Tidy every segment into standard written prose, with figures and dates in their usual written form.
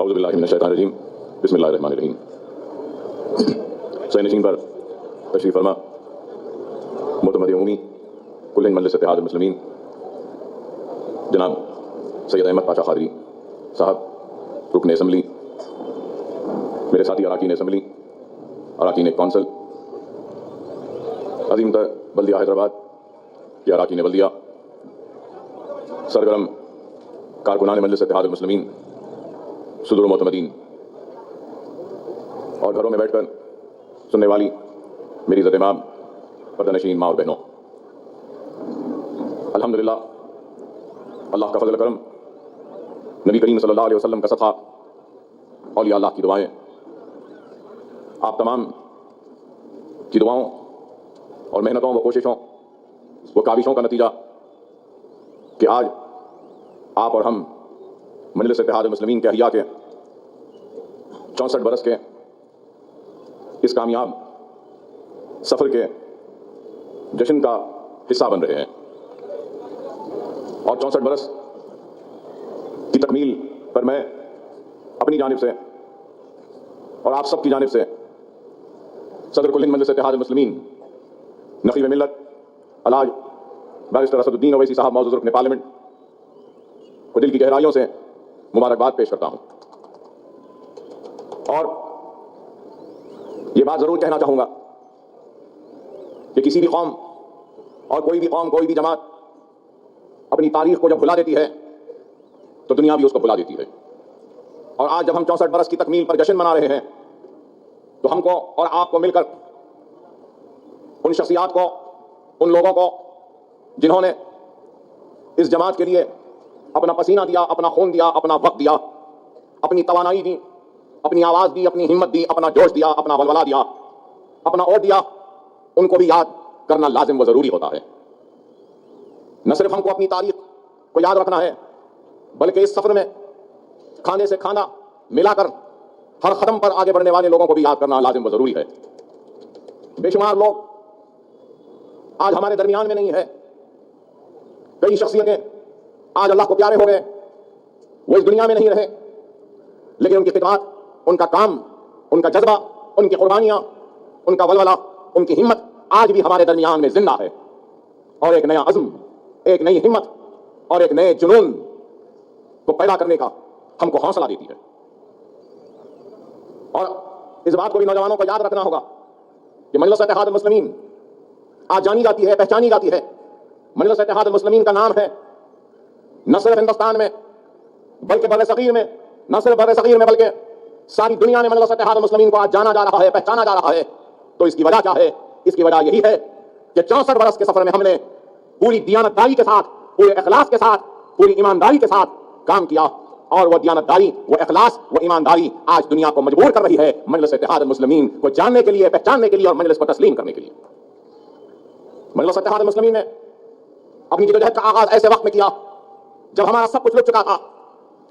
اعوذ باللہ من الشیطان الرجیم بسم اللہ الرحمن الرحیم. سینشین پر تشریف فرما معتمد عمومی کل مجلس اتحاد المسلمین جناب سید احمد پاشا قادری صاحب رکن اسمبلی، میرے ساتھی اراکین اسمبلی، اراکین کونسل، عظیم تر بلدیہ حیدرآباد کے اراکین بلدیہ، سرگرم کارکنان مجلس اتحاد المسلمین، صدور و معتمدین، اور گھروں میں بیٹھ کر سننے والی میری عزت مآب پردہ نشین ماں اور بہنوں، الحمدللہ اللہ کا فضل کرم، نبی کریم صلی اللہ علیہ وسلم کا صدقہ، اولیاء اللہ کی دعائیں، آپ تمام کی دعاؤں اور محنتوں و کوششوں و کاوشوں کا نتیجہ کہ آج آپ اور ہم مجلس اتحاد المسلمین کے احیاء کے 64 برس کے اس کامیاب سفر کے جشن کا حصہ بن رہے ہیں، اور 64 برس کی تکمیل پر میں اپنی جانب سے اور آپ سب کی جانب سے صدر کل ہند مجلس اتحاد المسلمین نقیب ملت الحاج بارسٹر اسد الدین اویسی صاحب معزز رکن پارلیمنٹ کو دل کی گہرائیوں سے مبارکباد پیش کرتا ہوں، اور یہ بات ضرور کہنا چاہوں گا کہ کسی بھی قوم اور کوئی بھی قوم، کوئی بھی جماعت اپنی تاریخ کو جب بھلا دیتی ہے تو دنیا بھی اس کو بھلا دیتی ہے، اور آج جب ہم 64 برس کی تکمیل پر جشن منا رہے ہیں تو ہم کو اور آپ کو مل کر ان شخصیات کو، ان لوگوں کو جنہوں نے اس جماعت کے لیے اپنا پسینہ دیا، اپنا خون دیا، اپنا وقت دیا، اپنی توانائی دی، اپنی آواز دی، اپنی ہمت دی، اپنا جوش دیا، اپنا ولولہ دیا، اپنا اور دیا، ان کو بھی یاد کرنا لازم و ضروری ہوتا ہے۔ نہ صرف ہم کو اپنی تاریخ کو یاد رکھنا ہے بلکہ اس سفر میں کھانے سے کھانا ملا کر ہر قدم پر آگے بڑھنے والے لوگوں کو بھی یاد کرنا لازم و ضروری ہے۔ بے شمار لوگ آج ہمارے درمیان میں نہیں ہے، کئی شخصیتیں آج اللہ کو پیارے ہو گئے، وہ اس دنیا میں نہیں رہے، لیکن ان کی خدمات، ان کا کام، ان کا جذبہ، ان کی قربانیاں، ان کا ولولہ، ان کی ہمت آج بھی ہمارے درمیان میں زندہ ہے، اور ایک نیا عزم، ایک نئی ہمت اور ایک نئے جنون کو پیدا کرنے کا ہم کو حوصلہ دیتی ہے۔ اور اس بات کو بھی نوجوانوں کو یاد رکھنا ہوگا کہ مجلس اتحاد المسلمین آج جانی جاتی ہے، پہچانی جاتی ہے۔ مجلس اتحاد المسلمین کا نام ہے نہ صرف ہندوستان میں بلکہ بر صغیر میں، نہ صرف بر صغیر میں بلکہ ساری دنیا میں مجلس اتحاد المسلمین کو آج جانا جا رہا ہے، پہچانا جا رہا ہے۔ تو اس کی وجہ کیا ہے؟ اس کی وجہ یہی ہے کہ 64 برس کے سفر میں ہم نے پوری دیانتداری کے ساتھ، پورے اخلاص کے ساتھ، پوری ایمانداری کے ساتھ کام کیا، اور وہ دیانتداری، وہ اخلاص، وہ ایمانداری آج دنیا کو مجبور کر رہی ہے مجلس اتحاد المسلمین کو جاننے کے لیے، پہچاننے کے لیے اور مجلس کو تسلیم کرنے کے لیے۔ مجلس اتحاد المسلمین نے اپنی جدوجہد کا آغاز ایسے وقت میں کیا جب ہمارا سب کچھ لٹ چکا تھا،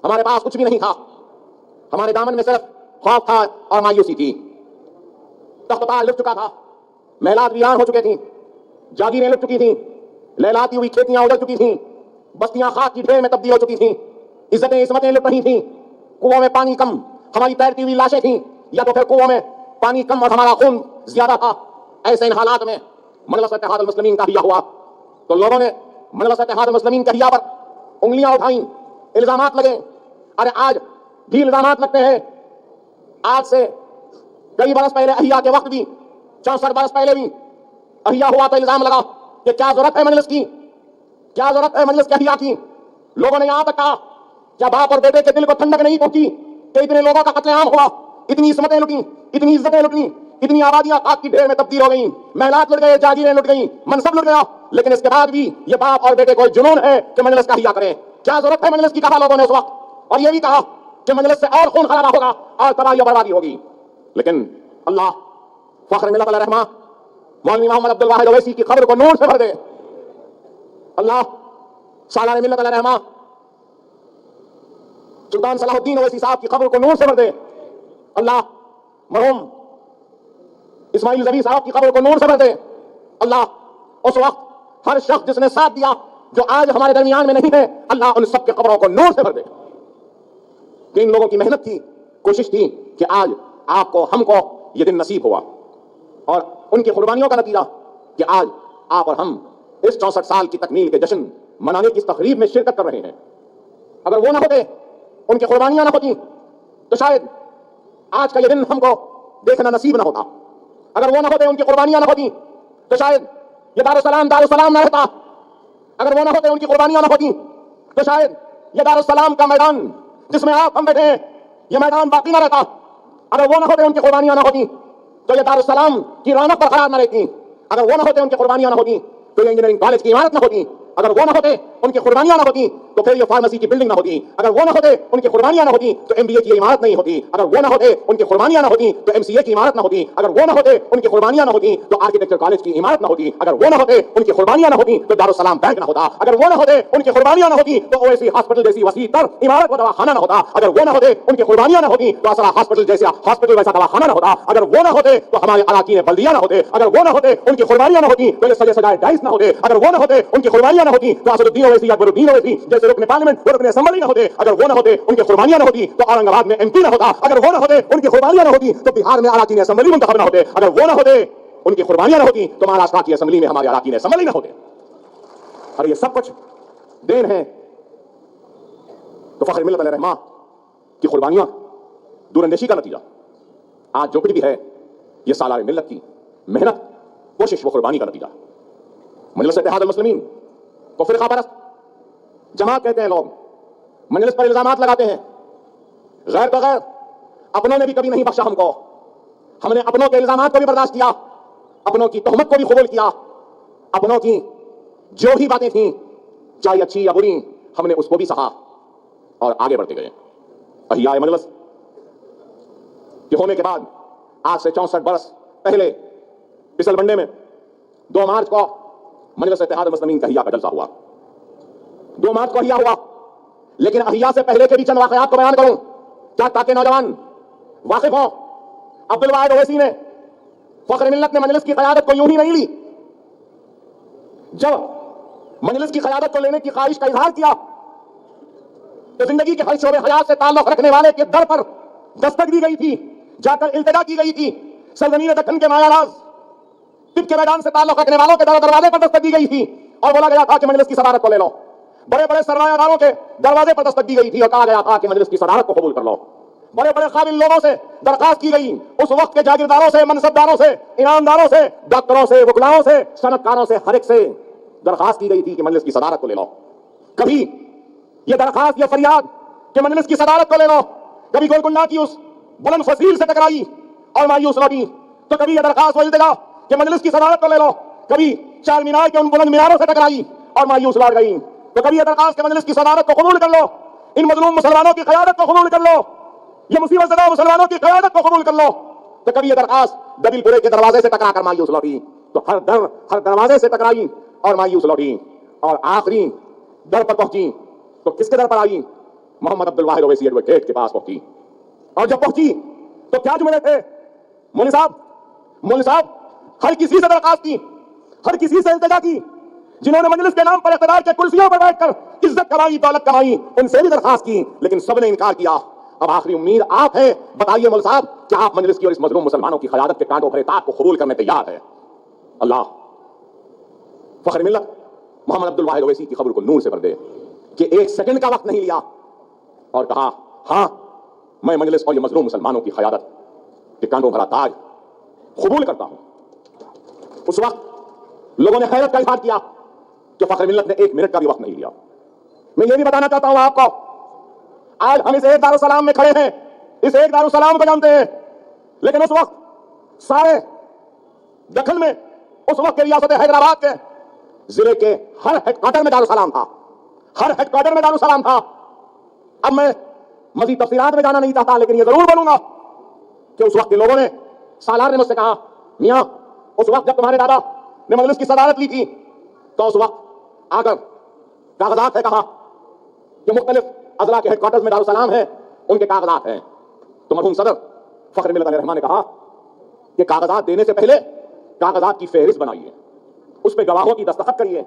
ہمارے پاس کچھ بھی نہیں تھا، ہمارے دامن میں صرف خوف تھا اور مایوسی تھی۔ تخت و تاج لٹ چکا تھا، محلات ویران ہو چکے تھیں، جاگیریں لٹ چکی تھیں، لہلاتی ہوئی کھیتیاں اجڑ چکی تھیں، بستیاں خاک کی ڈھیر میں تبدیل ہو چکی تھیں، عزتیں عصمتیں لٹ رہی تھیں، کنووں میں پانی کم، ہماری تیرتی ہوئی لاشیں تھیں، یا تو پھر کنووں میں پانی کم اور ہمارا خون زیادہ تھا۔ ایسے ان حالات میں مجلس اتحاد المسلمین کا احیا ہوا تو لوگوں نے مجلس اتحاد المسلمین کے احیا پر انگلیاں اٹھائیں، الزامات لگے۔ ارے آج بھی الزامات لگتے ہیں، آج سے کئی برس پہلے احیا کے وقت بھی، 64 برس پہلے بھی احیا ہوا تو الزام لگا کہ کیا ضرورت ہے مجلس کی، کیا ضرورت ہے مجلس کے احیا کی۔ لوگوں نے یہاں تک کہا کیا باپ اور بیٹے کے دل کو ٹھنڈک نہیں پہنچی کہ اتنے لوگوں کا قتل عام ہوا، اتنی عصمتیں لٹیں، اتنی عزتیں لٹیں، اتنی آبادیاں خاک کی ڈھیر میں تبدیل ہو گئیں، محلات لٹ گئے، جاگیریں لٹ گئیں، منصب لٹ گیا، لیکن اس کے بعد بھی یہ باپ اور بیٹے کو جنون ہے کہ مجلس کا احیا کریں۔ کیا ضرورت ہے مجلس کی، کہا لوگوں نے اس وقت، اور یہ بھی کہا کہ مجلس سے اور خون خرابہ ہوگا اور تباہی و بربادی ہوگی۔ لیکن اللہ فخر ملت علیہ رحمہ مولوی محمد عبد الواحد اویسی کی قبر کو نور سے بھر دے، اللہ سالار ملت علیہ رحمہ سلطان صلاح الدین اویسی صاحب کی قبر کو نور سے بھر دے، اللہ مرحوم اسماعیل زبی صاحب کی قبر کو نور سے بھر دے، اللہ اس وقت ہر شخص جس نے ساتھ دیا جو آج ہمارے درمیان میں نہیں ہے، اللہ ان سب کے قبروں کو نور سے بھر دے۔ کہ ان لوگوں کی محنت تھی, کوشش تھی کہ آج آپ کو, ہم کو یہ دن نصیب ہوا, اور ان کی قربانیوں کا نتیجہ کہ آج آپ اور ہم اس 64 سال کی تکمیل کے جشن منانے کی تقریب میں شرکت کر رہے ہیں. اگر وہ نہ ہوتے, ان کی قربانیاں نہ ہوتی, تو شاید آج کا یہ دن ہم کو دیکھنا نصیب نہ ہوتا. اگر وہ نہ ہوتے, ان کی قربانیاں نہ ہوتی, تو شاید یہ دارالسلام نہ رہتا. اگر وہ نہ ہوتے, ان کی قربانیاں نہ ہوتی, تو شاید یہ دارالسلام کا میدان جس میں آپ ہم بیٹھے ہیں, یہ میدان باقی نہ رہتا. اگر وہ نہ ہوتے, ان کی قربانیاں نہ ہوتی, تو یہ دارالسلام کی رونق برقرار نہ رہتی. اگر وہ نہ ہوتے, ان کی قربانیاں نہ ہوتی, تو یہ انجینئرنگ کالج کی عمارت نہ ہوتی. اگر وہ نہ ہوتے, ان کی قربانیاں نہ ہوتی, تو پھر یہ فارمیسی کی بلڈنگ نہ ہوتی. اگر وہ نہ ہوتے, ان کی قربانیاں نہ ہوتی, تو MBA کی عمارت نہیں ہوتی. اگر وہ نہ ہوتے, ان کی قربانیاں نہ ہوتی, تو MCA کی عمارت نہ ہوتی. اگر وہ نہ ہوتے, ان کی قربانیاں نہ ہوتی, تو آرکیٹیکچر کالج کی عمارت نہ ہوتی. اگر وہ نہ ہوتے, ان کی قربانیاں نہ ہوتی, تو دارالسلام بینک نہ ہوتا. اگر وہ نہ ہوتے, ان کی قربانیاں نہ ہوتی, تو OAC ہاسپٹل جیسی وسیع تر عمارت و دواخانہ نہ ہوتا. اگر وہ نہ ہوتے, ان کی قربانیاں نہ ہوتی, تو اصلا ہاسپٹل جیسا ہاسپٹل ویسا دواخانہ نہ ہوتا. اگر وہ نہ ہوتے, تو ہمارے اراکین بلدیہ نہ ہوتے. اگر وہ نہ ہوتے, ان کی قربانیاں نہ ہوتی, تو یہ سجے سجائے ڈائس نہ ہوتے. اگر وہ نہ ہوتے, ان کی قربانیاں نہ ہوتی, تو اسد الدین اویسی اکبر الدین اویسی جیسے رکن پارلیمنٹ اور رکن اسمبلی نہ ہوتے. اگر وہ نہ ہوتے, ان کی قربانیاں نہ ہوتی, تو اورنگ آباد میں MP نہ ہوتا. اگر وہ نہ ہوتے, ان کی قربانیاں نہ ہوتی, تو بہار میں اراکین اسمبلی منتخب نہ ہوتے. اگر وہ نہ ہوتے, ان کی قربانیاں نہ ہوتی, تو مہاراشٹر کی اسمبلی میں ہمارے اراکین اسمبلی نہ ہوتے. اور یہ سب کچھ دین ہے تو فخر ملت علیہ رحمہ کی قربانیاں, دور اندیشی کا نتیجہ. آج جو کچھ بھی ہے, یہ سالار ملت کی محنت, کوشش و قربانی کا نتیجہ. مجلس اتحاد المسلمین کو فرقہ پرست جماعت کہتے ہیں لوگ, مجلس پر الزامات لگاتے ہیں. غیر بغیر اپنوں نے بھی کبھی نہیں بخشا ہم کو. ہم نے اپنوں کے الزامات کو بھی برداشت کیا, اپنوں کی تہمت کو بھی قبول کیا, اپنوں کی جو بھی باتیں تھیں چاہے اچھی یا بری, ہم نے اس کو بھی سہا اور آگے بڑھتے گئے. احیاء مجلس کے ہونے کے بعد آج سے 64 برس پہلے پسل بنڈے میں 2 مارچ کو مجلس اتحاد المسلمین کا احیاء کا جلسہ ہوا. 2 مارچ کو احیاء ہوا, لیکن احیاء سے پہلے کے بھی چند واقعات کو بیان کروں کیا تاکہ نوجوان واقف ہوں. عبدالواحد اویسی نے, فخر ملت نے مجلس کی قیادت کو یوں ہی نہیں لی. جب مجلس کی قیادت کو لینے کی خواہش کا اظہار کیا, تو زندگی کے ہر شعبے حیات سے تعلق رکھنے والے کے در پر دستک دی گئی تھی, جا کر التجا کی گئی تھی. سرزمین دکن کے مایا راز طب کے میدان سے تعلق رکھنے والوں کے دروازے پر دستک دی گئی تھی, اور بولا گیا تھا کہ مجلس کی صدارت کو لے لو. بڑے بڑے سرمایہ داروں کے دروازے پر دستک دی گئی تھی اور کہا گیا تھا کہ مجلس کی صدارت کو قبول کر لو. بڑے بڑے قابل لوگوں سے درخواست کی گئی, اس وقت کے جاگیرداروں سے, منصبداروں سے, انعامداروں سے, ڈاکٹروں سے, وکلاؤں سے, صنعتکاروں سے, ہر ایک سے درخواست کی گئی تھی کہ مجلس کی صدارت کو لے لو. کبھی یہ درخواست, یہ فریاد کہ مجلس کی صدارت کو لے لو, کبھی گولکنڈہ کی اس بلند فصیل سے ٹکرائی اور مایوس لوٹی, تو کبھی یہ درخواست و التجا کہ مجلس کی صدارت کو لے لو, کبھی چار مینار کے ان بلند میناروں سے ٹکرائی اور مایوس لوٹ گئی. تو کبھی یہ درخواست کہ مجلس کی صدارت کو قبول کر لو, ان مظلوم مسلمانوں کی قیادت کو قبول کر لو, یہ مصیبت زدہ مسلمانوں کی قیادت کو قبول کر لو. تو کبھی یہ درخواست دبیل پورے کے دروازے سے ٹکرا کر مایوس لوٹی. تو ہر دروازے سے ٹکرائی اور مایوس لوٹی, اور آخری در پر پہنچی تو کس کے در پر آئی؟ محمد عبدالواحد اویسی ایڈوکیٹ کے پاس پہنچی. اور جب پہنچی تو کیا جملے تھے؟ مولوی صاحب ہر کسی سے درخواست کی, ہر کسی سے التجا کی, جنہوں نے مجلس کے نام پر اقتدار کے کرسیوں پر بیٹھ کر عزت کمائی, دولت کمائی, ان سے بھی درخواست کی, لیکن سب نے انکار کیا. اب آخری امید آپ ہیں, بتائیے مول صاحب, کیا آپ مجلس کی اور اس مظلوم مسلمانوں کی قیادت کے کانٹوں بھرے تاج کو قبول کرنے تیار ہے؟ اللہ فخر ملت محمد عبدالواحد اویسی کی خبر کو نور سے بھر دے کہ 1 سیکنڈ کا وقت نہیں لیا اور کہا, ہاں میں مجلس اور یہ مظلوم مسلمانوں کی قیادت کے کانٹوں بھرا تاج قبول کرتا ہوں. اس وقت لوگوں نے حیرت کا اظہار کیا کہ فخر ملت نے 1 منٹ کا بھی وقت نہیں لیا. میں یہ بھی بتانا چاہتا ہوں آپ کو, آج ہم اس ایک دارالسلام میں کھڑے ہیں, اس ایک دارالسلام کو جانتے ہیں, لیکن اس وقت سارے دکن میں, اس وقت کے ریاست حیدرآباد کے ضلع کے ہر ہیڈ کوارٹر میں دارالسلام تھا, ہر ہیڈ کوارٹر میں دارالسلام تھا. اب میں مزید تفصیلات میں جانا نہیں چاہتا, لیکن یہ ضرور بولوں گا کہ اس وقت کے لوگوں نے, سالار نے مجھ سے کہا, میاں اس وقت جب تمہارے دادا نے مجلس کی صدارت لی تھی تو اس وقت آ کر کاغذات ہے کہا کہ مختلف اضلاع کے ہیڈ کوارٹرز میں دارالسلام ہے, ان کے کاغذات ہیں. تو مرحوم صدر فخر ملت علیہ رحمہ نے کہا کہ کاغذات دینے سے پہلے کاغذات کی فہرست بنائیے, اس پہ گواہوں کی دستخط کریے,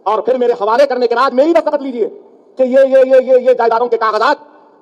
اور پھر میرے حوالے کرنے کے بعد میری دستخط لیجیے کہ یہ جائیدادوں کے کاغذات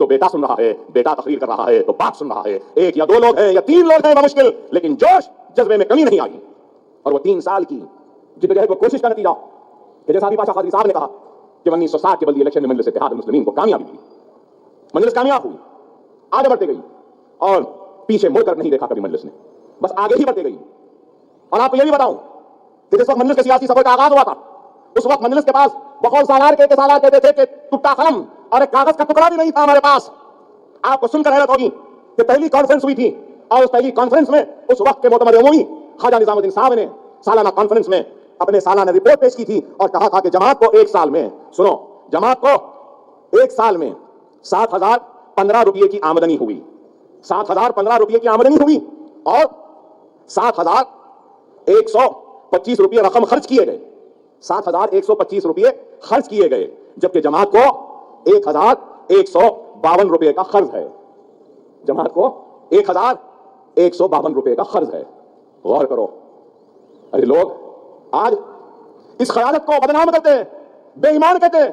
تو بیٹا سن رہا ہے, بیٹا تقریر کر رہا ہے تو باپ سن رہا ہے, ایک یا دو لوگ ہیں یا تین لوگ ہیں بمشکل, لیکن جوش جذبے میں کمی نہیں آئی. اور وہ 3 سال کی جدوجہد کو کوشش کا نتیجہ کہ جیسا ابھی پاشا قادری صاحب نے کہا کہ 1960 کے بلدی الیکشن میں مجلس اتحاد المسلمین کو کامیابی ملی, مجلس کامیاب ہوئی, آگے بڑھتے گئی اور پیچھے مڑ کر نہیں دیکھا کبھی مجلس نے, بس آگے ہی بڑھتے گئی. اور آپ کو یہ بھی بتاؤں کہ جس وقت مجلس کے سیاسی سفر کا آغاز ہوا تھا اس وقت مجلس کے پاس بقول سالار کہتے تھے کہ ٹوٹا قلم اور ایک کاغذ کا ٹکڑا بھی نہیں تھا ہمارے پاس. آپ کو سن کر حیرت ہوگی کہ پہلی کانفرنس ہوئی تھی اور اس پہلی کانفرنس میں اس وقت کے معتمد عمومی خواجہ نظام الدین صاحب نے سالانہ کانفرنس میں اپنے سالانہ رپورٹ پیش کی تھی اور کہا تھا کہ جماعت کو ایک سال میں, سنو, جماعت کو ایک سال میں 7,015 روپئے کی آمدنی ہوئی, 7,015 روپئے کی آمدنی ہوئی اور 7,125 روپئے رقم خرچ کیے گئے, 7,125 روپئے خرچ کیے گئے, جبکہ جماعت کو 1,152 روپئے کا قرض ہے. جماعت کو 1,152 روپئے کا قرض ہے. غور کرو, ارے لوگ آج اس خیالت کو بدنام کرتے ہیں, بے ایمان کہتے ہیں.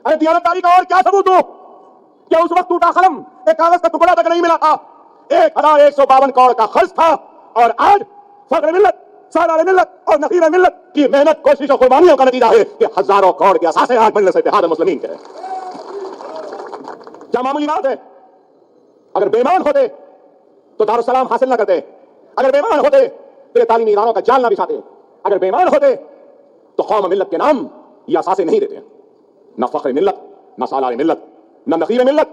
ارے دیانتداری کا اور کیا ثبوت ہو کہ اس وقت ٹوٹا قلم ایک کاغذ کا ٹکڑا تک نہیں ملا تھا, 1,152 کروڑ کا خرچ تھا, اور آج فخر ملت, سالار ملت اور نخیر ملت کی محنت, کوشش اور قربانیوں کا نتیجہ ہے کہ ہزاروں کروڑ کے اثاثے آج مجلس اتحاد المسلمین کے ہیں. کیا معمولی بات ہے؟ اگر بے ایمان ہوتے تو دارالسلام حاصل نہ کرتے, اگر بے ایمان ہوتے تو یہ تعلیمی اداروں کا جال نہ بچھاتے, اگر بے ایمان ہوتے تو قوم ملت کے نام یہ اثاثے نہیں دیتے. نہ فخر ملت, نہ سالار ملت, نہ نخیر ملت,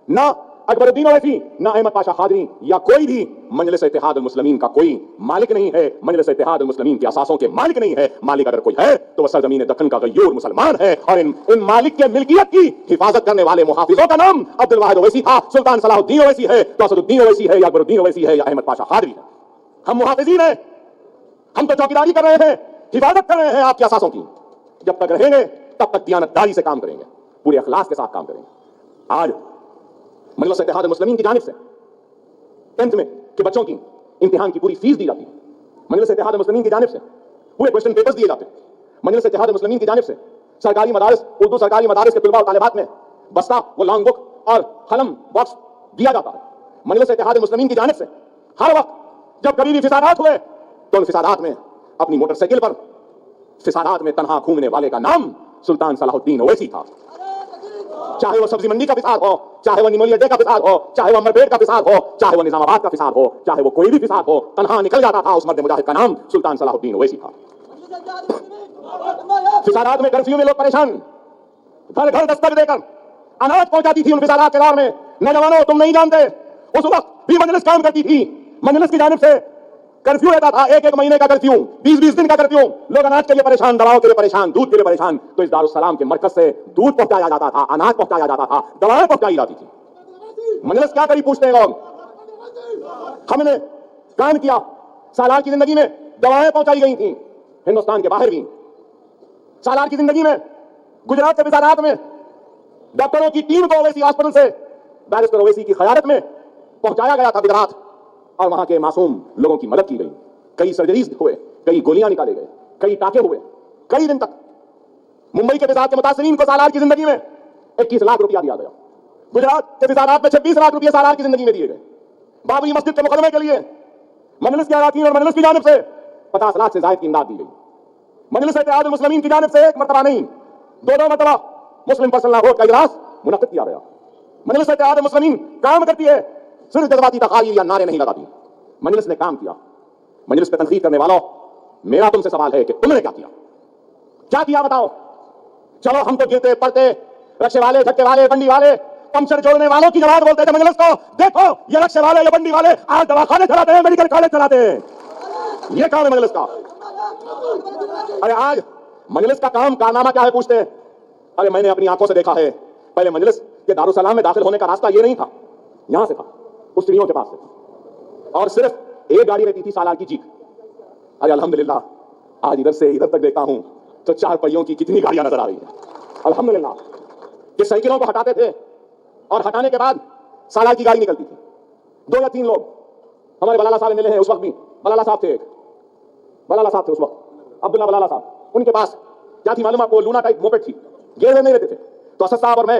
نہ اکبر الدین اویسی, نہ احمد پاشا قادری یا کوئی بھی مجلس اتحاد المسلمین کا کوئی مالک نہیں ہے, مجلس اتحاد المسلمین کے اثاثوں کے مالک نہیں ہے. مالک اگر کوئی ہے تو وہ سرزمین دکن کا غیور مسلمان ہے, اور ان مالک کے ملکیت کی حفاظت کرنے والے محافظوں کا نام عبد الواحد اویسی تھا, سلطان صلاح الدین اویسی ہے, تو اسد الدین اویسی ہے, یا اکبر الدین اویسی ہے, یا احمد پاشا قادری ہے. ہم محافظین ہیں, ہم تو چوکیداری کر رہے ہیں, حفاظت کر رہے ہیں آپ کے اثاثوں کی. جب تک رہیں گے تب تک دیانتداری سے کام کریں گے, پورے اخلاص کے ساتھ کام کریں گے. آج مجلس اتحاد المسلمین کی جانب سے 10th میں کے بچوں کی امتحان کی پوری فیس دی جاتی ہے. مجلس اتحاد المسلمین کی جانب سے پورے کوشچن پیپرز دیے جاتے ہیں. مجلس اتحاد المسلمین کی جانب سے سرکاری مدارس, اردو سرکاری مدارس کے طلباء و طالبات میں بستہ و لانگ بک اور قلم باکس دیا جاتا ہے. مجلس اتحاد المسلمین کی جانب سے ہر وقت جب کبھی بھی فسادات ہوئے تو ان فسادات میں اپنی موٹر سائیکل پر فسادات میں تنہا گھومنے والے کا نام سلطان صلاح الدین اویسی تھا. چاہے وہ سبزی منڈی کا فساد ہو, چاہے وہ نیمولی اڈے کا فساد ہو, چاہے وہ امرپیٹ کا فساد ہو, چاہے وہ نظام آباد کا فساد ہو, چاہے وہ کوئی بھی فساد ہو, تنہا نکل جاتا تھا اس مرد مجاہد کا نام سلطان صلاح الدین اویسی تھا. فسادات میں کرفیو میں لوگ پریشان, گھر گھر دستک دے کر اناج پہنچاتی تھی ان فسادات کے دور میں. نوجوانوں تم نہیں جانتے, اس وقت بھی مجلس کام کرتی تھی, مجلس کی جانب سے کرفیو رہتا تھا, 1 مہینے کا کرفیو, 20 دن کا کرفیو. لوگ اناج کے لیے پریشان, دواؤں کے لیے پریشان, دودھ کے لیے پریشان, تو اس دارالسلام کے مرکز سے دودھ پہنچایا جاتا تھا, اناج پہنچایا جاتا تھا, دوائیں پہنچائی جاتی تھی. مجلس کیا کری پوچھتے ہیں لوگ. ہم نے کام کیا, سالار کی زندگی میں دوائیں پہنچائی گئی تھیں ہندوستان کے باہر بھی. سالار کی زندگی میں گجرات کے فسادات میں ڈاکٹروں کی ٹیم کو اویسی ہاسپٹل سے بیرسٹر اویسی کی قیادت میں پہنچایا گیا تھا گجرات, اور وہاں کے معصوم لوگوں کی مدد کی گئی. کئی سرجریز ہوئے, کئی گولیاں نکالے گئے, کئی ٹانکے ہوئے, کئی دن تک. ممبئی کے فساد کے متاثرین کو سالار کی زندگی میں 21 لاکھ روپیہ دیا گیا. گجرات کے فسادات میں 26 لاکھ روپیہ سالار کی زندگی میں دیے گئے. بابری مسجد کے مقدمے کے لیے مجلس کے اراکین اور مجلس کی جانب سے 50 لاکھ سے زائد کی امداد دی گئی. مجلس اتحاد المسلمین کی جانب سے 1 مرتبہ نہیں 2 مرتبہ مسلم پرسنل لا بورڈ کا اجلاس منعقد کیا گیا. مجلس اتحاد المسلمین کام کرتی ہے, صرف جذباتی تقاریر یا نعرے نہیں لگاتی. مجلس نے کام کیا. مجلس پہ تنقید کرنے والوں, میرا تم سے سوال ہے کہ تم نے کیا کیا؟ کیا کیا بتاؤ. چلو ہم تو گرتے پڑتے رکشے والے, جھٹکے والے, بنڈی والے, پمچر جوڑنے والوں کی جماعت بولتے تھے مجلس کو, دیکھو یہ رکشے والے, یہ بنڈی والے آج دواخانے چلاتے ہیں, میڈیکل کالج چلاتے ہیں. یہ کام ہے مجلس کا. ارے آج مجلس کا کام کارنامہ کیا ہے پوچھتے ہیں. ارے میں نے اپنی آنکھوں سے دیکھا ہے, پہلے مجلس کے دارالسلام میں داخل ہونے کا راستہ یہ نہیں تھا, یہاں سے تھا, اس سیڑھیوں کے پاس سے, اور صرف ایک گاڑی رہتی تھی سالار کی جیپ. ارے الحمدللہ آج ادھر سے ادھر تک دیکھتا ہوں تو 4 پہیوں کی کتنی گاڑیاں نظر آ رہی ہیں. الحمدللہ کہ سائیکلوں کو ہٹاتے تھے اور ہٹانے کے بعد سالار کی گاڑی نکلتی تھی. 2 یا 3 لوگ ہمارے بلالہ صاحب ملے ہیں اس وقت بھی. بلالہ صاحب تھے, بلالہ صاحب تھے اس وقت, عبداللہ بلالہ صاحب. ان کے پاس کیا تھی معلوم آپ کو, لونا ٹائپ موپیڈ تھی, گیئر میں نہیں رہتے تھے. تو اسد صاحب اور میں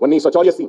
1984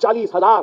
40,000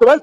12th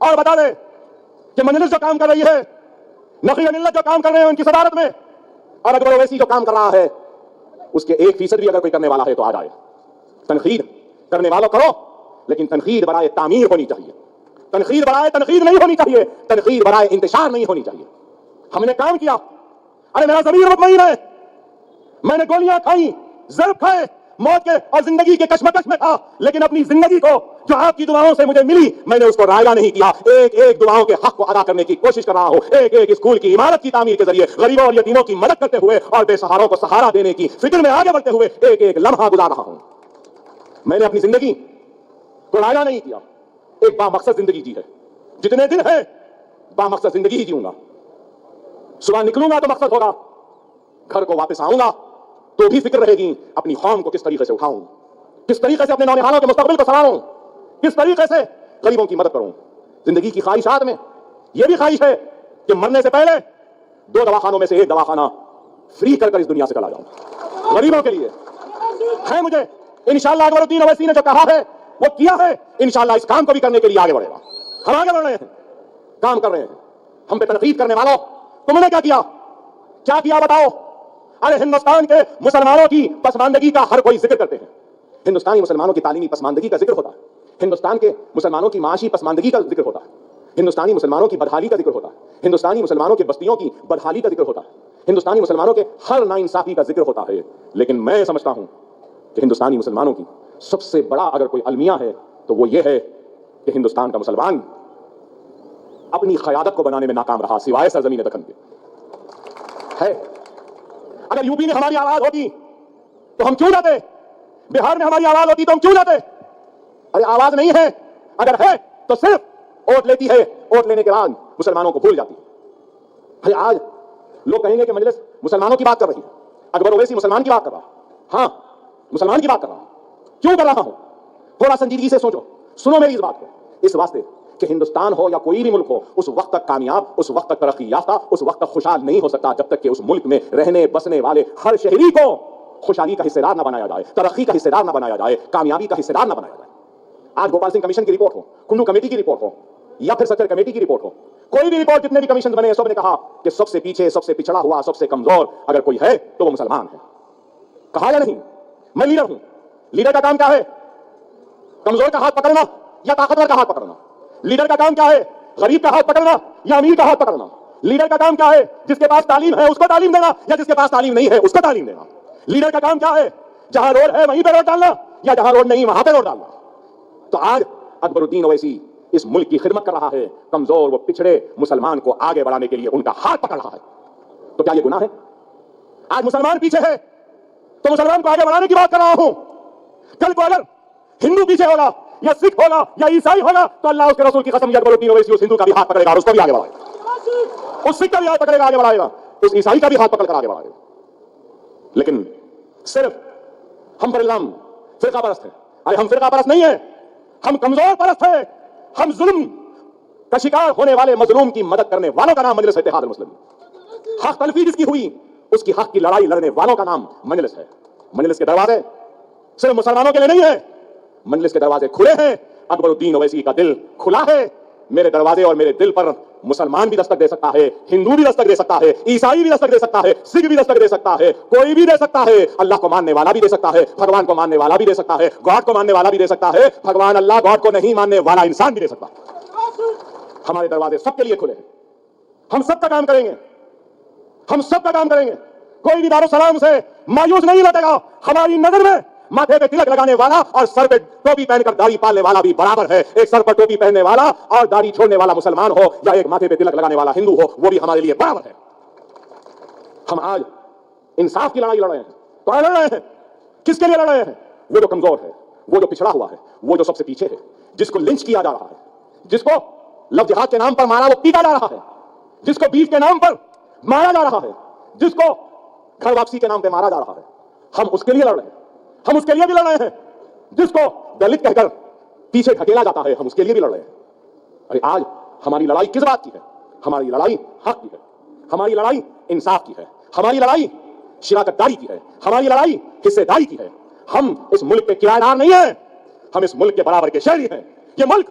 اور بتا دے کہ مجلس جو کام کر رہی ہے، نقی ملت جو کام کر رہے ہیں ان کی صدارت میں، اور اکبر اویسی جو کام کر رہا ہے اس کے 1% بھی اگر کوئی کرنے والا ہے تو آ جائے. تنقید کرنے والوں کرو، لیکن تنقید برائے تعمیر ہونی چاہیے، تنقید برائے تنقید نہیں ہونی چاہیے، تنقید برائے انتشار نہیں ہونی چاہیے. ہم نے کام کیا، ارے میرا ضمیر مطمئن ہے، میں نے گولیاں کھائیں، ضرب کھائے، موت کے اور زندگی کے کشمکش میں تھا، لیکن اپنی زندگی کو جو آپ کی دعاؤں سے مجھے ملی میں نے اس کو رائگاں نہیں کیا. ایک ایک دعاؤں کے حق کو ادا کرنے کی کوشش کر رہا ہوں، ایک ایک اسکول کی عمارت کی تعمیر کے ذریعے غریبوں اور یتیموں کی مدد کرتے ہوئے اور بے سہاروں کو سہارا دینے کی فکر میں آگے بڑھتے ہوئے ایک ایک لمحہ گزار رہا ہوں. میں نے اپنی زندگی کو رائگاں نہیں کیا، ایک با مقصد زندگی جی ہے. جتنے دن ہے با مقصد زندگی ہی جیوں گا. صبح نکلوں گا تو مقصد ہوگا، گھر کو واپس آؤں گا تو بھی فکر رہے گی اپنی قوم کو کس طریقے سے اٹھاؤں، کس طریقے سے اپنے نونہالوں کے مستقبل کو سنواروں، کس طریقے سے غریبوں کی مدد کروں. زندگی کی خواہشات میں یہ بھی خواہش ہے کہ مرنے سے پہلے 2 دواخانوں میں سے ایک دواخانہ فری کر اس دنیا سے چلا جاؤں غریبوں کے لیے. ہے مجھے انشاءاللہ اکبر الدین اویسی نے جو کہا ہے وہ کیا ہے، انشاءاللہ اس کام کو بھی کرنے کے لیے آگے بڑھے گا. ہم آگے بڑھ رہے ہیں، کام کر رہے ہیں. ہم پہ تنقید کرنے والوں تم نے کیا کیا بتاؤ؟ ارے ہندوستان کے مسلمانوں کی پسماندگی کا ہر کوئی ذکر کرتے ہیں، ہندوستانی مسلمانوں کی تعلیمی پسماندگی کا ذکر ہوتا ہے، ہندوستان کے مسلمانوں کی معاشی پسماندگی کا ذکر ہوتا ہے، ہندوستانی مسلمانوں کی بدحالی کا ذکر ہوتا ہے، ہندوستانی مسلمانوں کے بستیوں کی بدحالی کا ذکر ہوتا ہے، ہندوستانی مسلمانوں کے ہر ناانصافی کا ذکر ہوتا ہے. لیکن میں سمجھتا ہوں کہ ہندوستانی مسلمانوں کی سب سے بڑا اگر کوئی المیہ ہے تو وہ یہ ہے کہ ہندوستان کا مسلمان اپنی قیادت کو بنانے میں ناکام رہا سوائے سرزمین دکن کے. ہے اگر یو پی میں ہماری آواز ہوتی تو ہم کیوں جاتے، بہار میں ہماری آواز ہوتی تو ہم کیوں جاتے؟ ارے آواز نہیں ہے، اگر ہے تو صرف ووٹ لیتی ہے، ووٹ لینے کے بعد مسلمانوں کو بھول جاتی ہے. ارے آج لوگ کہیں گے کہ مجلس مسلمانوں کی بات کر رہی ہے، اکبر اویسی مسلمان کی بات کر رہا. ہاں مسلمان کی بات کر رہا ہوں. کیوں کر رہا ہوں؟ تھوڑا سنجیدگی سے سوچو، سنو میری اس بات کو. اس واسطے کہ ہندوستان ہو یا کوئی بھی ملک ہو اس وقت تک کامیاب، اس وقت تک ترقی یافتہ، اس وقت تک خوشحال نہیں ہو سکتا جب تک کہ اس ملک میں رہنے بسنے والے ہر شہری کو خوشحالی کا حصہ دار نہ بنایا جائے، ترقی کا حصہ دار نہ بنایا جائے، کامیابی کا حصہ دار نہ بنایا جائے. آج گوپال سنگھ کمیشن کی رپورٹ ہو، کنڈو کمیٹی کی رپورٹ ہو یا پھر سچر کمیٹی کی رپورٹ ہو، کوئی بھی رپورٹ جتنے بھی کمیشن بنے سب نے کہا کہ سب سے پیچھے، سب سے پچھڑا ہوا، سب سے کمزور اگر کوئی ہے تو وہ مسلمان ہے. کہا یا نہیں؟ میں لیڈر ہوں. لیڈر کا کام کیا ہے؟ کمزور کا ہاتھ پکڑنا یا طاقتور کا ہاتھ پکڑنا؟ لیڈر کا کام کیا ہے؟ غریب کا ہاتھ پکڑنا یا امیر کا ہاتھ پکڑنا؟ لیڈر کا کام کیا ہے؟ جس کے پاس تعلیم ہے اس کو تعلیم دینا یا جس کے پاس تعلیم نہیں ہے اس کو تعلیم دینا؟ لیڈر کا کام کیا ہے؟ جہاں روڈ ہے وہیں پہ روڈ ڈالنا یا جہاں روڈ نہیں وہاں پہ روڈ ڈالنا؟ تو آج اکبر الدین اویسی اس ملک کی خدمت کر رہا ہے، کمزور و پچھڑے مسلمان کو آگے بڑھانے کے لیے ان کا ہاتھ پکڑ رہا ہے. تو کیا یہ گناہ ہے؟ آج مسلمان پیچھے ہے تو مسلمان کو آگے بڑھانے کی بات کر رہا ہوں. کل کو اگر ہندو پیچھے ہوگا یا سکھ ہوگا یا عیسائی ہوگا تو اللہ اس کے رسول کی قسم اکبر الدین اویسی اس ہندو کا بھی ہاتھ پکڑے گا اور اس کو بھی آگے بڑھائے گا، اس سکھ کا بھی ہاتھ پکڑے گا آگے بڑھائے گا، اس عیسائی کا بھی ہاتھ پکڑ کر آگے بڑھائے گا. لیکن صرف ہم پر الزام فرقہ پرست ہیں. ارے ہم فرقہ پرست نہیں ہیں، ہم کمزور پرست ہیں. ہم ظلم کا شکار ہونے والے مظلوم کی مدد کرنے والوں کا نام مجلس اتحاد المسلمین. حق تلفی جس کی ہوئی اس کی حق کی لڑائی لڑنے والوں کا نام مجلس ہے. مجلس کے دروازے صرف مسلمانوں کے لیے نہیں ہے، مجلس کے دروازے کھلے ہیں. اکبر الدین اویسی کا دل کھلا ہے. میرے دروازے اور میرے دل پر مسلمان بھی دستک دے سکتا ہے، ہندو بھی دستک دے سکتا ہے، عیسائی بھی دستک دے سکتا ہے، سکھ بھی دستک دے سکتا ہے، کوئی بھی دے سکتا ہے. اللہ کو ماننے والا بھی دے سکتا ہے، بھگوان کو ماننے والا بھی دے سکتا ہے، گاڈ کو ماننے والا بھی دے سکتا ہے، بھگوان اللہ گاڈ کو نہیں ماننے والا انسان بھی دے سکتا ہے. ہمارے دروازے سب کے لیے کھلے ہیں. ہم سب کا کام کریں گے، ہم سب کا کام کریں گے. کوئی بھی دارالسلام سے مایوس نہیں لوٹے گا. ہماری نظر میں ماتھے پہ تلک لگانے والا اور سر پہ ٹوپی پہن کر داڑھی پالنے والا بھی برابر ہے. ایک سر پر ٹوپی پہننے والا اور داڑھی چھوڑنے والا مسلمان ہو یا ایک ماتھے پہ تلک لگانے والا ہندو ہو، وہ بھی ہمارے لیے برابر ہے. ہم آج انصاف کی لڑائی لڑ رہے ہیں. تو لڑ رہے ہیں کس کے لیے لڑ رہے ہیں؟ وہ جو کمزور ہے، وہ جو پچھڑا ہوا ہے، وہ جو سب سے پیچھے ہے، جس کو لنچ کیا جا رہا ہے، جس کو لو جہاد کے نام پر مارا وہ پیٹا جا رہا ہے، جس کو بیف کے نام پر مارا جا رہا ہے، جس کو گھر واپسی کے نام پہ مارا جا رہا ہے. ہم اس کے لیے لڑ رہے ہیں. ہم اس کے لیے بھی لڑ رہے ہیں جس کو دلت کہہ کر پیچھے ڈھکیلا جاتا ہے. ہم اس کے لیے بھی لڑ رہے ہیں. ارے آج ہماری لڑائی کس بات کی ہے؟ ہماری لڑائی حق کی ہے، ہماری لڑائی انصاف کی ہے، ہماری لڑائی شراکت داری کی ہے، ہماری لڑائی حصے داری کی ہے. ہم اس ملک کے کرایہ دار نہیں ہیں، ہم اس ملک کے برابر کے شہری ہیں. یہ ملک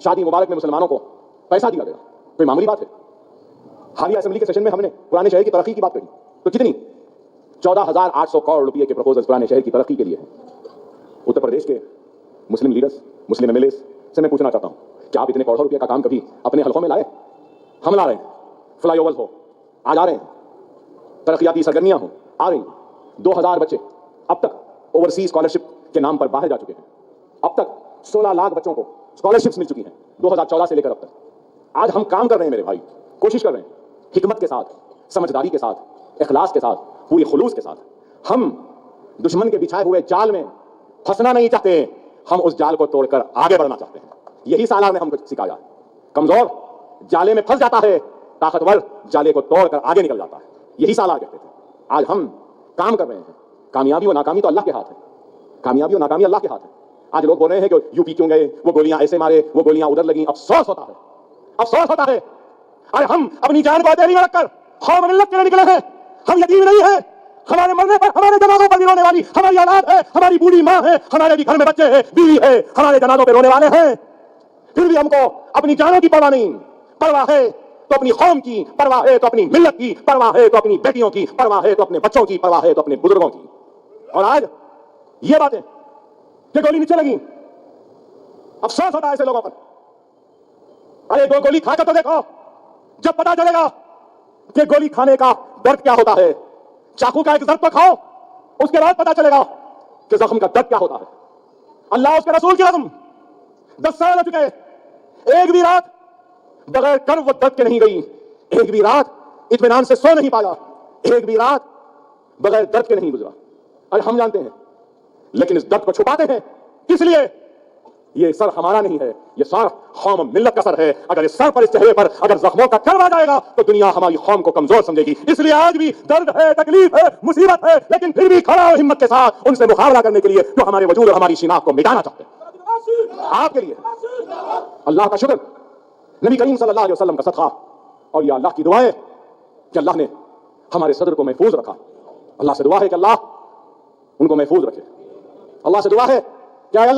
شادی مبارک میں مسلمانوں کو پیسہ دیا گیا، کوئی معمولی بات ہے؟ حالیہ اسمبلی کے سیشن میں ہم نے پرانے شہر کی ترقی کی بات کری تو کتنی 14,800 کروڑ روپئے کے پروپوزل پرانے شہر کی ترقی کے لیے ہیں۔ اتر پردیش کے مسلم لیڈرز، مسلم ایم ایل اے سے میں پوچھنا چاہتا ہوں، کیا آپ اتنے کروڑوں روپئے کا کام کبھی اپنے حلقوں میں لائے؟ ہم لا رہے ہیں، فلائی اوورز ہو آج آ رہے ہیں، ترقیاتی سرگرمیاں ہوں آ رہی ہیں۔ 2,000 بچے اب تک اوورسیز اسکالرشپ کے نام پر باہر جا چکے ہیں، اب تک 16 لاکھ بچوں کو اسکالرشپس مل چکی ہیں 2014 سے لے کر اب تک۔ آج ہم کام کر رہے ہیں میرے بھائی، کوشش کر رہے ہیں حکمت کے ساتھ، سمجھداری کے ساتھ، اخلاص کے ساتھ، پوری خلوص کے ساتھ۔ ہم دشمن کے بچھائے ہوئے جال میں پھنسنا نہیں چاہتے، ہم اس جال کو توڑ کر آگے بڑھنا چاہتے ہیں۔ یہی سالار نے ہم کو سکھایا۔ کمزور جالے میں پھنس جاتا ہے، طاقتور جالے کو توڑ کر آگے نکل جاتا ہے، یہی سالار کہتے تھے۔ آج ہم کام کر رہے ہیں، کامیابی و ناکامی تو اللہ کے ہاتھ ہے، کامیابی و ناکامی اللہ کے ہاتھ ہے۔ آج لوگ بول رہے ہیں کہ یو پی کیوں گئے، وہ گولیاں ایسے مارے، وہ گولیاں ادھر لگیں، افسوس ہوتا ہے، افسوس ہوتا ہے۔ ارے ہم اپنی جان کو ہتھیلی میں رکھ کر قوم ملت کے لیے نکلے ہیں، ہم یتیم نہیں ہیں۔ ہمارے مرنے پر ہمارے جنازوں پر بھی رونے والی ہماری اولاد ہے، ہماری بوڑھی ماں ہے، ہمارے بھی گھر میں بچے ہیں، بیوی ہے، ہمارے جنازوں پہ رونے والے ہیں۔ پھر بھی ہم کو اپنی جانوں کی پرواہ نہیں، پرواہ ہے تو اپنی قوم کی، پرواہ ہے تو اپنی ملت کی، پرواہ ہے تو اپنی بیٹیوں کی، پرواہ ہے تو اپنے بچوں کی، پرواہ ہے تو اپنے بزرگوں کی۔ اور آج یہ باتیں کہ گولی نیچے لگی، افسوس ہوتا ہے ایسے لوگوں پر۔ ارے دو گولی کھا کر تو دیکھو، جب پتا چلے گا کہ گولی کھانے کا درد کیا ہوتا ہے۔ چاقو کا ایک ضرب تو کھاؤ، اس کے بعد پتا چلے گا کہ زخم کا درد کیا ہوتا ہے۔ اللہ اس کے رسول کی قسم 10 سال ہو چکے، ایک بھی رات بغیر کرب و درد کے نہیں گئی، ایک بھی رات اطمینان سے سو نہیں پایا، ایک بھی رات بغیر درد کے نہیں گزرا۔ اور ہم جانتے ہیں، لیکن اس درد کو چھپاتے ہیں کس لیے؟ یہ سر ہمارا نہیں ہے، یہ سر قوم ملت کا سر ہے۔ اگر اس سر پر، اس چہرے پر اگر زخموں کا کرب آ جائے گا تو دنیا ہماری قوم کو کمزور سمجھے گی۔ اس لیے آج بھی درد ہے، تکلیف ہے، مصیبت ہے، لیکن پھر بھی کھڑا ہو ہمت کے ساتھ ان سے مقابلہ کرنے کے لیے جو ہمارے وجود اور ہماری شناخت کو مٹانا چاہتے ہیں۔ آپ کے لیے اللہ کا شکر، نبی کریم صلی اللہ علیہ وسلم کا صدقہ اور یہ اللہ کی دعائیں کہ اللہ نے ہمارے صدر کو محفوظ رکھا۔ اللہ سے دعا ہے کہ اللہ ان کو محفوظ رکھے۔ اللہ سے دعا ہے کہ اے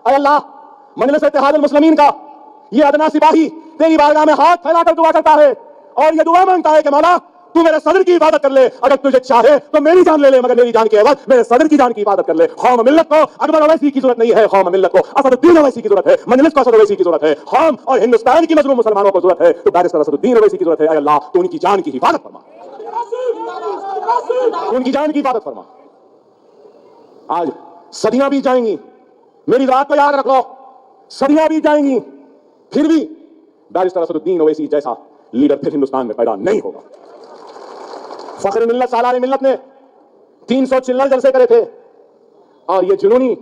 اللہ مجلس اتحاد المسلمین کا یہ ادنا سپاہی تیری بارگاہ میں ہاتھ پھیلا کر دعا کرتا ہے اور یہ دعا مانگتا ہے کہ مولا تو میرے صدر کی حفاظت کر لے، اگر تجھے چاہے تو میری جان لے لے، مگر میری جان کے عوض میرے صدر کی جان کی حفاظت کر لے۔ قوم ملت کو اکبر اویسی کی ضرورت نہیں ہے، قوم ملت کو اسد الدین اویسی کی ضرورت ہے، مجلس کو اسد اویسی کی ضرورت ہے، قوم اور ہندوستان کی مظلوم مسلمانوں کو ضرورت ہے تو بیرسٹر اسد الدین اویسی کی ضرورت ہے۔ اے اللہ تو ان کی جان کی حفاظت فرما، ان کی جان کی حفاظت فرما۔ آج صدیاں بیت جائیں گی، میری بات کو یاد رکھ لو، صدیاں بیت جائیں گی، پھر بھی بیرسٹر اسد الدین اویسی جیسا لیڈر پھر ہندوستان میں پیدا نہیں ہوگا۔ فخر ملت سالار ملت نے 300 چلر جلسے کرے تھے اور یہ جنونی،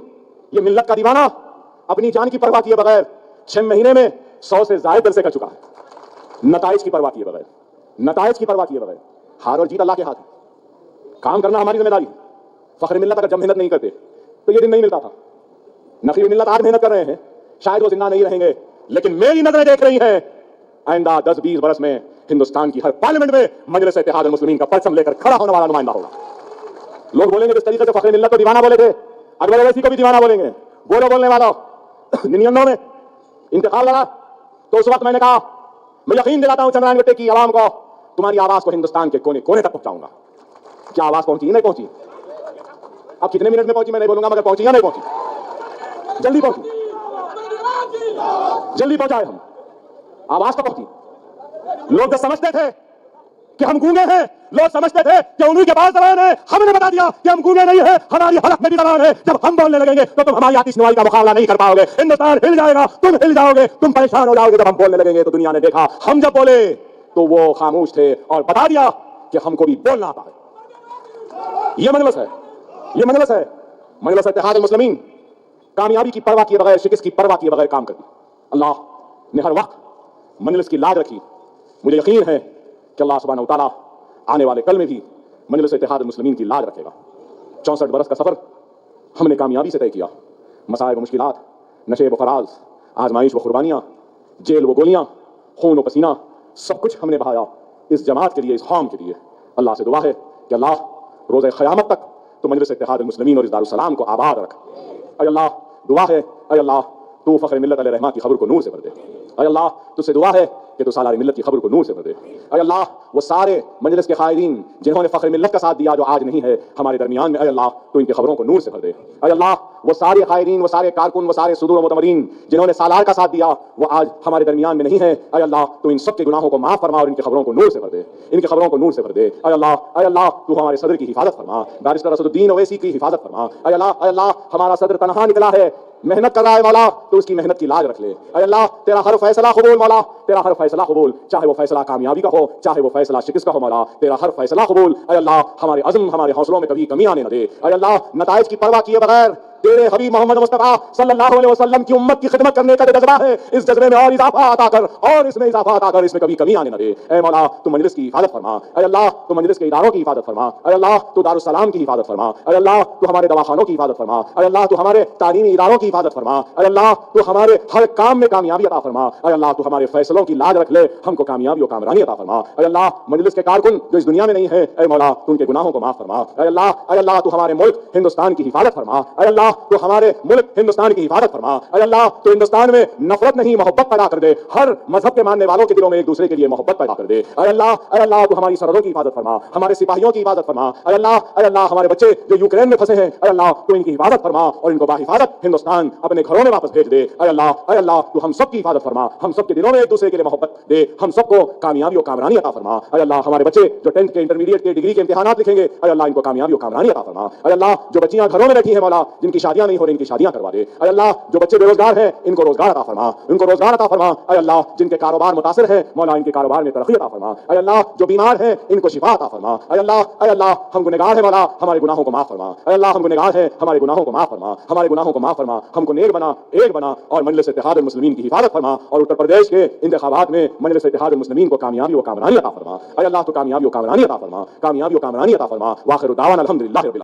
یہ ملت کا دیوانہ اپنی جان کی پرواہ کیے بغیر 6 مہینے میں 100 سے زائد جلسے کر چکا ہے، نتائج کی پرواہ کیے بغیر، نتائج کی پرواہ کیے بغیر۔ ہار اور جیت اللہ کے ہاتھ ہے، کام کرنا ہماری ذمہ داری ہے۔ فخر ملت اگر جب محنت نہیں کرتے تو یہ دن نہیں ملتا تھا۔ نقیب ملت آج محنت کر رہے ہیں، شاید وہ زندہ نہیں رہیں گے، لیکن میری نظریں دیکھ رہی ہیں آئندہ 10-20 برس میں ہندوستان کی ہر پارلیمنٹ میں مجلس اتحاد المسلمین کا پرچم لے کر کھڑا ہونے والا نمائندہ ہوگا۔ لوگ بولیں گے جس طریقے سے فخر ملت کو دیوانہ بولے تھے، اکبر اویسی کو بھی دیوانہ بولیں گے۔ بولو بولنے والا 99 میں انتخاب لڑا تو اس وقت میں نے کہا میں یقین دلاتا ہوں چندرائن گٹے کی عوام کو تمہاری آواز کو ہندوستان کے کونے کونے تک پہنچاؤں گا۔ کیا آواز پہنچی؟ نہیں پہنچی۔ اب کتنے منٹ میں پہنچی میں نہیں بولوں گا، مگر پہنچی یا نہیں پہنچی؟ جلدی پہنچی، جلدی پہنچائے ہم، آواز تو پہنچی۔ لوگ جو سمجھتے تھے کہ ہم گونگے ہیں، لوگ سمجھتے تھے کہ انہی کے پاس زبان ہے، ہم نے بتا دیا کہ ہم گونگے نہیں ہیں، ہماری حلق میں بھی زبان ہے۔ جب ہم بولنے لگیں گے تو تم ہماری آتش نوائی کا مقابلہ نہیں کر پاؤ گے، ہندوستان ہل جائے گا، تم ہل جاؤ گے، تم پریشان ہو جاؤ گے۔ جب ہم بولنے لگیں گے تو دنیا نے دیکھا ہم جب بولے تو وہ خاموش تھے اور بتا دیا کہ ہم کو بھی بولنا آتا ہے۔ یہ مجلس ہے، یہ مجلس ہے، مجلس اتحاد المسلمین کامیابی کی پرواہ کیے بغیر، شکست کی پرواہ کیے بغیر کام کرتی۔ اللہ نے ہر وقت مجلس کی لاج رکھی۔ مجھے یقین ہے کہ اللہ سبحانہ وتعالی آنے والے کل میں بھی مجلس اتحاد المسلمین کی لاج رکھے گا۔ 64 برس کا سفر ہم نے کامیابی سے طے کیا۔ مسائب و مشکلات، نشیب و فراز، آزمائش و قربانیاں، جیل و گولیاں، خون و پسینہ، سب کچھ ہم نے بہایا اس جماعت کے لیے، اس قوم کے لیے۔ اللہ سے دعا ہے کہ اللہ روز قیامت تک تو مجلس اتحاد المسلمین اور اس دارالسلام کو آباد رکھ۔ اے اللہ دعا ہے، اے اللہ تو فخر ملت علیہ رحمہ کی خبر کو نور سے بھر دے. اے اللہ تجھ سے دعا ہے کہ تو سالار ملت کی خبر کو نور سے بھر دے. اے اللہ وہ سارے مجلس کے قائدین جنہوں نے فخر ملت کا ساتھ دیا جو آج نہیں ہے ہمارے درمیان میں, اے اللہ تو ان کی خبروں کو نور سے بھر دے. اے اللہ وہ سارے قائدین, وہ سارے کارکن, وہ سارے صدور و متمرین جنہوں نے سالار کا ساتھ دیا وہ آج ہمارے درمیان میں نہیں ہے, اے اللہ تو ان سب کے گناہوں کو معاف فرما اور ان کی خبروں کو نور سے بھر دے, ان کی خبروں کو نور سے بھر دے. اے اللہ تو ہمارے صدر کی حفاظت فرما, بارسٹر اسد الدین اویسی کی حفاظت فرما. اے اللہ ہمارا صدر تنہا نکلا ہے, محنت کر رہا ہے مولا, تو اس کی محنت کی لاج رکھ لے. اے اللہ تیرا ہر فیصلہ قبول مولا, تیرا ہر فیصلہ قبول, چاہے وہ فیصلہ کامیابی کا ہو چاہے وہ فیصلہ شکست کا ہو مولا, تیرا ہر فیصلہ قبول. اے اللہ ہمارے عزم ہمارے حوصلوں میں کبھی کمی آنے نہ دے. اے اللہ نتائج کی پرواہ کیے بغیر تیرے حبیب محمد مصطفیٰ صلی اللہ علیہ وسلم کی امت کی خدمت کرنے کا جو جذبہ ہے اس جذبے میں اور اضافہ عطا کر, اور اس میں اضافہ عطا کر, اس میں کبھی کمی آنے نہ دے. اے مولا تو مجلس کی حفاظت فرما, اے اللہ تو مجلس کے اداروں کی حفاظت فرما, اے اللہ تو دارالسلام کی حفاظت فرما, اے اللہ تو ہمارے دواخانوں کی حفاظت فرما, اے اللہ تو ہمارے تعلیمی اداروں کی حفاظت فرما, اے اللہ تو ہمارے ہر کام میں کامیابی عطا فرما, اے اللہ تو ہمارے فیصلوں کی لاج رکھ لے, ہم کو کامیابی و کامرانی عطا فرما. اے اللہ مجلس کے کارکن جو اس دنیا میں نہیں ہے, اے مولا تو ان کے گناہوں کو معاف فرما. اے اللہ تو ہمارے ملک ہندوستان کی حفاظت فرما, اے اللہ تو ہمارے ملک ہندوستان کی حفاظت فرما. اے اللہ تو ہندوستان میں نفرت نہیں محبت پیدا کر دے, ہر مذہب کے ماننے والوں کے دلوں میں ایک دوسرے کے لیے محبت پیدا کر دے. اے اللہ تو ہماری سرحدوں کی حفاظت فرما, ہمارے سپاہیوں کی حفاظت فرما. اے اللہ ہمارے بچے جو یوکرین میں پھنسے ہیں, اے اللہ تو ان کی حفاظت فرما اور ان کو باحفاظت ہندوستان اپنے گھروں میں واپس بھیج دے. اے اللہ تو ہم سب کی حفاظت فرما, ہم سب کے دلوں میں ایک دوسرے کے لیے محبت دے, ہم سب کو کامیابی و کامرانی عطا فرما. اے اللہ ہمارے بچے جو 10th کے انٹرمیڈیٹ کے ڈگری کے امتحانات لکھیں گے, اے اللہ ان کو کامیابی و کامرانی عطا فرما. اے اللہ جو بچیاں گھروں میں بیٹھی ہیں مولا جن کی شادیاں نہیں ہو رہی ان کی شادیاں کروا دے. اے اللہ جو بچے بے روزگار ہیں ان کو روزگار عطا فرما, ان کو روزگار عطا فرما. اے اللہ جن کے کاروبار متاثر ہیں مولا ان کے کاروبار میں ترقی عطا فرما. اے اللہ جو بیمار ہیں ان کو شفا عطا فرما. اے اللہ ہم گنہگار ہیں مولا ہمارے گناہوں کو معاف فرما. اے اللہ ہم گنہگار ہیں ہمارے گناہوں کو معاف فرما, ہمارے گناہوں کو معاف فرما, ہم کو نیک بنا, ایک بنا اور مجلس اتحاد المسلمین کی حفاظت فرما, اور اتر پردیش کے انتخابات میں مجلس اتحاد المسلمین کو کامیابی و کامرانی عطا فرما. اے اللہ تو کامیابی و کامرانی عطا فرما, کامیابی و کامرانی عطا فرما. واخر دعوانا الحمدللہ رب العالمین.